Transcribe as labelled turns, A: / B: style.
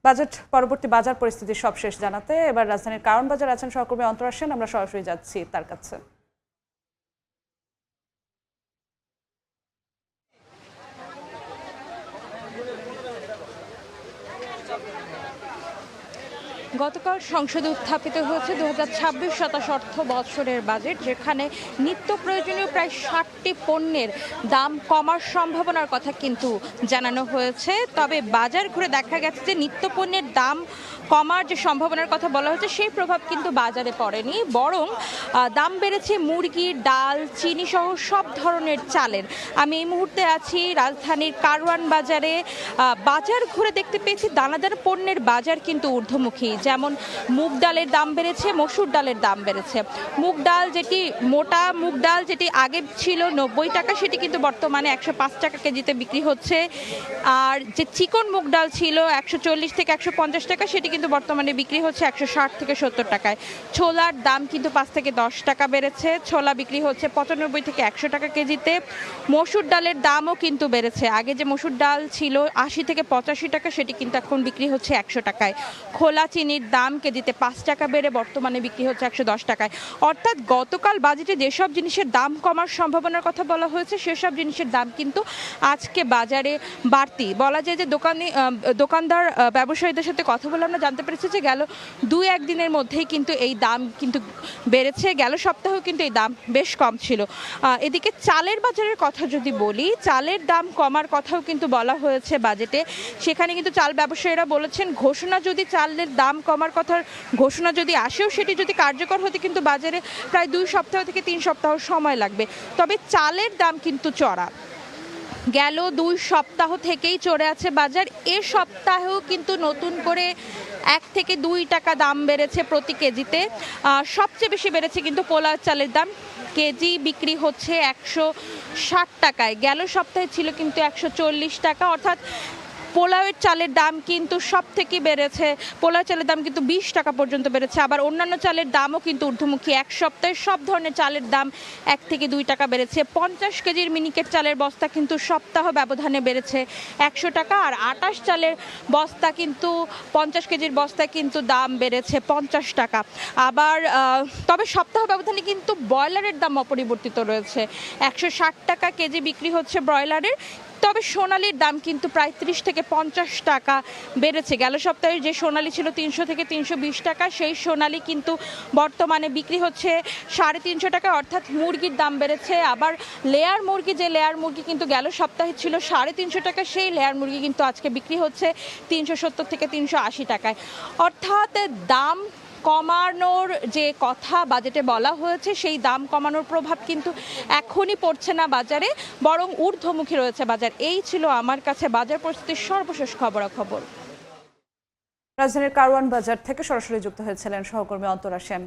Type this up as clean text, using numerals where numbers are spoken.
A: Budget পরবর্তী বাজার পরিস্থিতির সবশেষ জানাতে এবার রাজধানীর কারওয়ান বাজার আছেন সহকর্মী অন্তরা সেন। আমরা সরাসরি যাচ্ছি তার কাছে।
B: গতকাল সংসদে উত্থাপিত হয়েছে 2026-27 অর্থ বছরের বাজেট, যেখানে নিত্য প্রয়োজনীয় প্রায় 60টি পণ্যের দাম কমার সম্ভাবনার কথা কিন্তু জানানো হয়েছে। তবে বাজার ঘুরে দেখা গেছে যে নিত্য পণ্যের দাম কমার যে সম্ভাবনার কথা বলা হয়েছে সেই প্রভাব কিন্তু বাজারে পড়েনি, বরং দাম বেড়েছে মুরগি, ডাল, চিনি সহ সব ধরনের চালের। আমি এই মুহূর্তে আছি রাজধানীর কারওয়ান বাজারে। বাজার ঘুরে দেখতে পেয়েছি দানাদার পণ্যের বাজার কিন্তু ঊর্ধ্বমুখী। যেমন মুগ ডালের দাম বেড়েছে, মসুর ডালের দাম বেড়েছে। মুগ ডাল যেটি মোটা মুগ ডাল যেটি আগে ছিল 90 টাকা, সেটি কিন্তু বর্তমানে 105 টাকা কেজিতে বিক্রি হচ্ছে। আর যে চিকন মুগ ডাল ছিল 140 থেকে 150 টাকা, সেটি কিন্তু বর্তমানে বিক্রি হচ্ছে 160 থেকে 70 টাকায়। ছোলার দাম কিন্তু 5 থেকে 10 টাকা বেড়েছে। ছোলা বিক্রি হচ্ছে 95 থেকে 100 টাকা কেজিতে। মসুর ডালের দামও কিন্তু বেড়েছে। আগে যে মসুর ডাল ছিল 80 থেকে 85 টাকা, সেটি কিন্তু এখন বিক্রি হচ্ছে 100 টাকায়। খোলা চিনির দাম কেজিতে 5 টাকা বেড়ে বর্তমানে বিক্রি হচ্ছে 110 টাকায়। অর্থাৎ গতকাল বাজেটে যেসব জিনিসের দাম কমার সম্ভাবনার কথা বলা হয়েছে সেসব জিনিসের দাম কিন্তু আজকে বাজারে বাড়তি। বলা যায় যে দোকানদার ব্যবসায়ীদের সাথে কথা বলে আমরা জানতে পেরেছি যে গেল 2-1 দিনের মধ্যেই কিন্তু এই দাম কিন্তু বেড়েছে। গেল সপ্তাহেও কিন্তু এই দাম বেশ কম ছিল। এদিকে চালের বাজারের কথা যদি বলি, চালের দাম কমার কথাও কিন্তু বলা হয়েছে বাজেটে। সেখানে কিন্তু চাল ব্যবসায়ীরা বলেছেন ঘোষণা যদি চালের দাম কমার কথার ঘোষণা যদি আসেও সেটি যদি কার্যকর হতে কিন্তু বাজারে প্রায় 2 সপ্তাহ থেকে 3 সপ্তাহ সময় লাগবে। তবে চালের দাম কিন্তু চড়া। গেল 2 সপ্তাহ থেকেই চড়ে আছে বাজার। এ সপ্তাহেও কিন্তু নতুন করে 1 থেকে 2 টাকা দাম বেড়েছে প্রতি কেজিতে। সবচেয়ে বেশি বেড়েছে কিন্তু পোলাও চালের দাম। কেজি বিক্রি হচ্ছে 160 টাকায়। গেল সপ্তাহে ছিল কিন্তু 140 টাকা। অর্থাৎ পোলাওয়ের চালের দাম কিন্তু সব থেকে বেড়েছে। পোলাও চালের দাম কিন্তু 20 টাকা পর্যন্ত বেড়েছে। আবার অন্যান্য চালের দামও কিন্তু ঊর্ধ্বমুখী। এক সপ্তাহে সব ধরনের চালের দাম 1 থেকে 2 টাকা বেড়েছে। 50 কেজির মিনিকেট চালের বস্তা কিন্তু সপ্তাহ ব্যবধানে বেড়েছে 100 টাকা। আর 28 চালের বস্তা কিন্তু 50 কেজির বস্তায় কিন্তু দাম বেড়েছে 50 টাকা। আবার তবে সপ্তাহ ব্যবধানে কিন্তু ব্রয়লারের দাম অপরিবর্তিত রয়েছে। 160 টাকা কেজি বিক্রি হচ্ছে ব্রয়লারের। তবে সোনালির দাম কিন্তু প্রায় 30 থেকে 50 টাকা বেড়েছে। গেল সপ্তাহে যে সোনালি ছিল 300 থেকে 320 টাকা, সেই সোনালি কিন্তু বর্তমানে বিক্রি হচ্ছে 350 টাকা। অর্থাৎ মুরগির দাম বেড়েছে। আবার লেয়ার মুরগি কিন্তু গেল সপ্তাহে ছিল 350 টাকা, সেই লেয়ার মুরগি কিন্তু আজকে বিক্রি হচ্ছে 370 থেকে 380 টাকায়। অর্থাৎ দাম কমানোর যে কথা বাজেটে বলা হয়েছে সেই দাম কমানোর প্রভাব কিন্তু এখনই পড়ছে না বাজারে, বরং ঊর্ধ্বমুখী রয়েছে বাজার। এই ছিল আমার কাছে বাজার পরিস্থিতির সর্বশেষ খবরাখবর।
A: রাজধানীর কারওয়ান বাজার থেকে সরাসরি যুক্ত হয়েছিলেন সহকর্মী অন্তরা সেন।